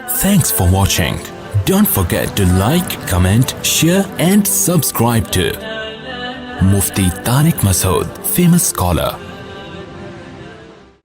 Thanks for watching. Don't forget to like, comment, share and subscribe to Mufti Tariq Masood, famous scholar.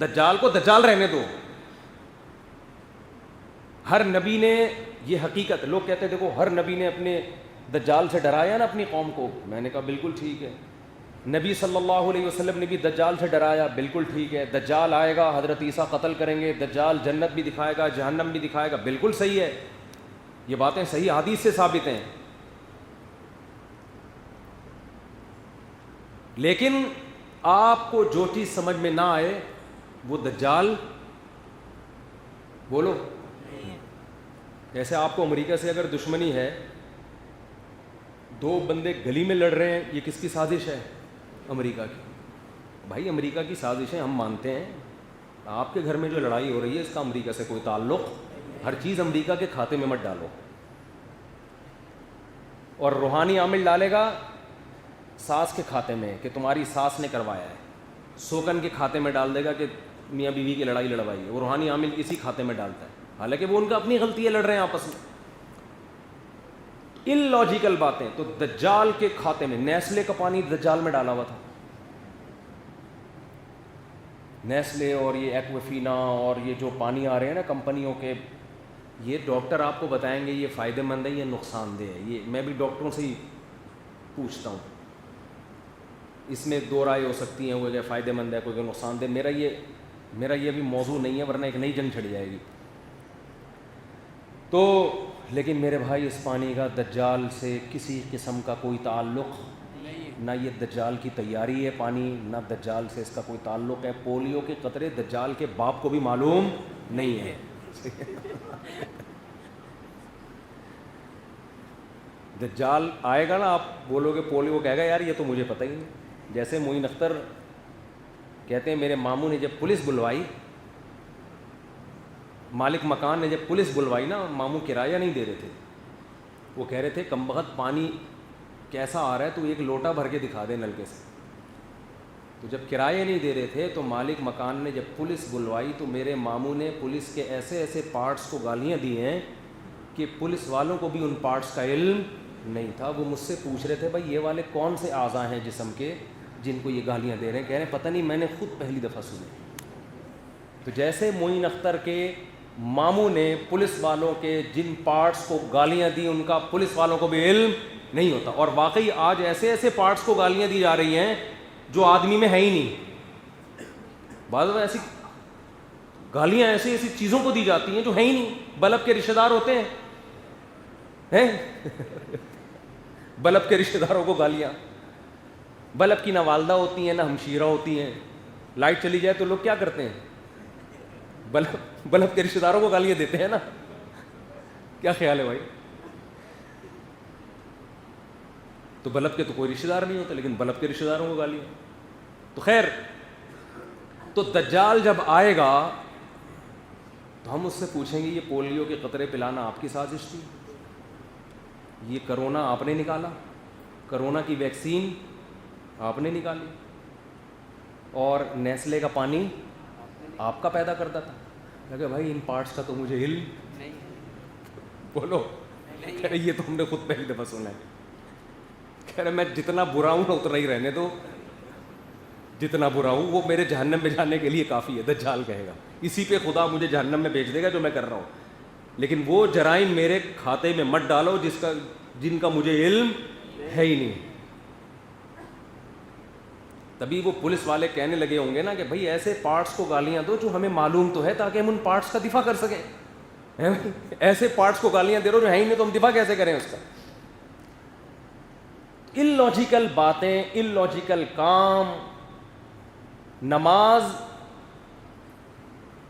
دجال کو دجال رہنے دو. ہر نبی نے یہ حقیقت, لوگ کہتے ہیں دیکھو ہر نبی نے اپنے دجال سے ڈرایا نا اپنی قوم کو. میں نے کہا بالکل ٹھیک ہے. نبی صلی اللہ علیہ وسلم نے بھی دجال سے ڈرایا, بالکل ٹھیک ہے. دجال آئے گا, حضرت عیسیٰ قتل کریں گے, دجال جنت بھی دکھائے گا, جہنم بھی دکھائے گا, بالکل صحیح ہے. یہ باتیں صحیح حدیث سے ثابت ہیں. لیکن آپ کو جو چیز سمجھ میں نہ آئے وہ دجال, بولو. جیسے آپ کو امریکہ سے اگر دشمنی ہے, دو بندے گلی میں لڑ رہے ہیں, یہ کس کی سازش ہے؟ امریکہ کی. بھائی امریکہ کی سازشیں ہم مانتے ہیں. آپ کے گھر میں جو لڑائی ہو رہی ہے اس کا امریکہ سے کوئی تعلق. ہر چیز امریکہ کے کھاتے میں مت ڈالو. اور روحانی عامل ڈالے گا ساس کے کھاتے میں کہ تمہاری ساس نے کروایا ہے, سوکن کے کھاتے میں ڈال دے گا کہ میاں بیوی کی لڑائی لڑوائی ہے. وہ روحانی عامل اسی کھاتے میں ڈالتا ہے, حالانکہ وہ ان کا اپنی غلطی ہے, لڑ رہے ہیں آپس میں. ان لاجیکل باتیں. تو دجال کے کھاتے میں نیسلے کا پانی دجال میں ڈالا ہوا تھا. نیسلے اور یہ ایکوفینا اور یہ جو پانی آ رہے ہیں نا کمپنیوں کے, یہ ڈاکٹر آپ کو بتائیں گے یہ فائدہ مند ہے یا نقصان دہ ہے. یہ میں بھی ڈاکٹروں سے ہی پوچھتا ہوں. اس میں دو رائے ہو سکتی ہیں, وہ کہ فائدہ مند ہے, کوئی کہ نقصان دہ. میرا یہ بھی موضوع نہیں ہے, ورنہ ایک نئی جنگ چھڑ جائے گی. تو لیکن میرے بھائی اس پانی کا دجال سے کسی قسم کا کوئی تعلق نہ. یہ دجال کی تیاری ہے پانی, نہ دجال سے اس کا کوئی تعلق ہے. پولیو کے قطرے دجال کے باپ کو بھی معلوم نہیں ہے. دجال آئے گا نا, آپ بولو گے پولیو, کہے گا یار یہ تو مجھے پتہ ہی نہیں. جیسے معین اختر کہتے ہیں میرے ماموں نے جب پولیس بلوائی, مالک مکان نے جب پولیس بلوائی نا, ماموں کرایہ نہیں دے رہے تھے. وہ کہہ رہے تھے کم بخت پانی کیسا آ رہا ہے تو ایک لوٹا بھر کے دکھا دے نلکے سے. تو جب کرایہ نہیں دے رہے تھے تو مالک مکان نے جب پولیس بلوائی تو میرے ماموں نے پولیس کے ایسے ایسے پارٹس کو گالیاں دی ہیں کہ پولیس والوں کو بھی ان پارٹس کا علم نہیں تھا. وہ مجھ سے پوچھ رہے تھے بھائی یہ والے کون سے اعضاء ہیں جسم کے جن کو یہ گالیاں دے رہے ہیں. کہہ رہے ہیں پتہ نہیں, میں نے خود پہلی دفعہ سنی. تو جیسے معین اختر کے ماموں نے پولیس والوں کے جن پارٹس کو گالیاں دی ان کا پولیس والوں کو بھی علم نہیں ہوتا. اور واقعی آج ایسے ایسے پارٹس کو گالیاں دی جا رہی ہیں جو آدمی میں ہے ہی نہیں. بعض میں ایسی گالیاں ایسی ایسی چیزوں کو دی جاتی ہیں جو ہے ہی نہیں. بلب کے رشتہ دار ہوتے ہیں, بلب کے رشتہ داروں کو گالیاں. بلب کی نہ والدہ ہوتی ہیں نہ ہمشیرہ ہوتی ہیں. لائٹ چلی جائے تو لوگ کیا کرتے ہیں, بلب کے رشتہ داروں کو گالیاں دیتے ہیں نا. کیا خیال ہے بھائی؟ تو بلب کے تو کوئی رشتہ دار نہیں ہوتا, لیکن بلب کے رشتہ داروں کو گالیاں. تو خیر, تو دجال جب آئے گا تو ہم اس سے پوچھیں گے یہ پولیو کے قطرے پلانا آپ کی سازش تھی, یہ کرونا آپ نے نکالا, کرونا کی ویکسین آپ نے نکالی, اور نیسلے کا پانی آپ کا پیدا کرتا تھا. کہ بھائی ان پارٹس کا تو مجھے علم نہیں. بولو, یہ تو ہم نے خود پہلی دفعہ سنا ہے. کہہ رہے میں جتنا برا ہوں نا اتنا ہی رہنے دو, جتنا برا ہوں وہ میرے جہنم میں جانے کے لیے کافی ہے. دجال کہے گا اسی پہ خدا مجھے جہنم میں بھیج دے گا جو میں کر رہا ہوں, لیکن وہ جرائم میرے کھاتے میں مت ڈالو جن کا مجھے علم ہے ہی نہیں. تبھی وہ پولیس والے کہنے لگے ہوں گے نا کہ بھائی ایسے پارٹس کو گالیاں دو جو ہمیں معلوم تو ہے تاکہ ہم ان پارٹس کا دفاع کر سکیں. ایسے پارٹس کو گالیاں دے رہو جو ہے ہی نہیں تو ہم دفاع کیسے کریں اس کا. ان لاجیکل باتیں, ان لاجیکل کام. نماز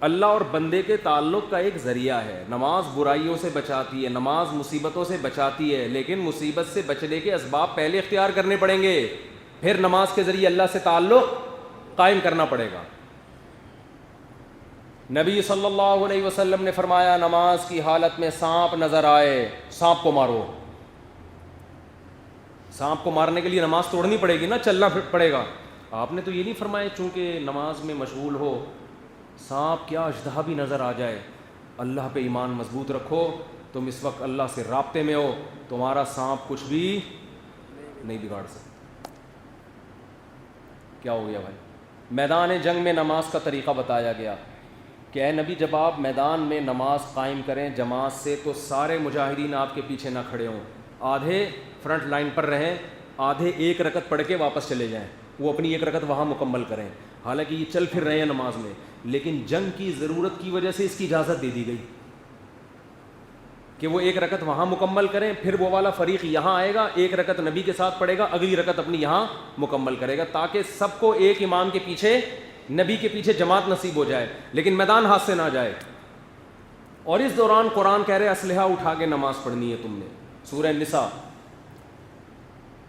اللہ اور بندے کے تعلق کا ایک ذریعہ ہے. نماز برائیوں سے بچاتی ہے, نماز مصیبتوں سے بچاتی ہے, لیکن مصیبت سے بچنے کے اسباب پہلے اختیار کرنے پڑیں گے, پھر نماز کے ذریعے اللہ سے تعلق قائم کرنا پڑے گا. نبی صلی اللہ علیہ وسلم نے فرمایا نماز کی حالت میں سانپ نظر آئے سانپ کو مارو. سانپ کو مارنے کے لیے نماز توڑنی پڑے گی نا, چلنا پڑے گا. آپ نے تو یہ نہیں فرمایا چونکہ نماز میں مشغول ہو, سانپ کیا اژدہا بھی نظر آ جائے, اللہ پہ ایمان مضبوط رکھو, تم اس وقت اللہ سے رابطے میں ہو, تمہارا سانپ کچھ بھی نہیں بگاڑ سکتا. کیا ہو گیا بھائی؟ میدان جنگ میں نماز کا طریقہ بتایا گیا کہ اے نبی جب آپ میدان میں نماز قائم کریں جماعت سے تو سارے مجاہدین آپ کے پیچھے نہ کھڑے ہوں, آدھے فرنٹ لائن پر رہیں, آدھے ایک رکعت پڑھ کے واپس چلے جائیں, وہ اپنی ایک رکعت وہاں مکمل کریں. حالانکہ یہ چل پھر رہے ہیں نماز میں, لیکن جنگ کی ضرورت کی وجہ سے اس کی اجازت دے دی گئی کہ وہ ایک رکعت وہاں مکمل کریں, پھر وہ والا فریق یہاں آئے گا, ایک رکعت نبی کے ساتھ پڑھے گا, اگلی رکعت اپنی یہاں مکمل کرے گا, تاکہ سب کو ایک امام کے پیچھے, نبی کے پیچھے جماعت نصیب ہو جائے, لیکن میدان ہاتھ سے نہ جائے. اور اس دوران قرآن کہہ رہے اسلحہ اٹھا کے نماز پڑھنی ہے تم نے. سورہ نساء.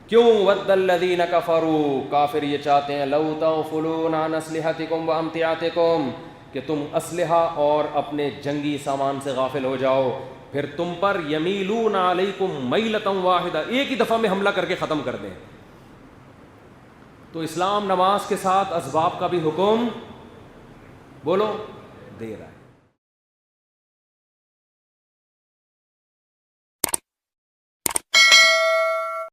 کیوں؟ ود الذین کفروا, کافر یہ چاہتے ہیں, لو تغفلون عن اسلحتکم وامتعاتکم, کہ تم اسلحہ اور اپنے جنگی سامان سے غافل ہو جاؤ, پھر تم پر یمیلون علیکم میلۃ واحدہ, ایک ہی دفعہ میں حملہ کر کے ختم کر دیں. تو اسلام نماز کے ساتھ اسباب کا بھی حکم بولو دے رہا ہے.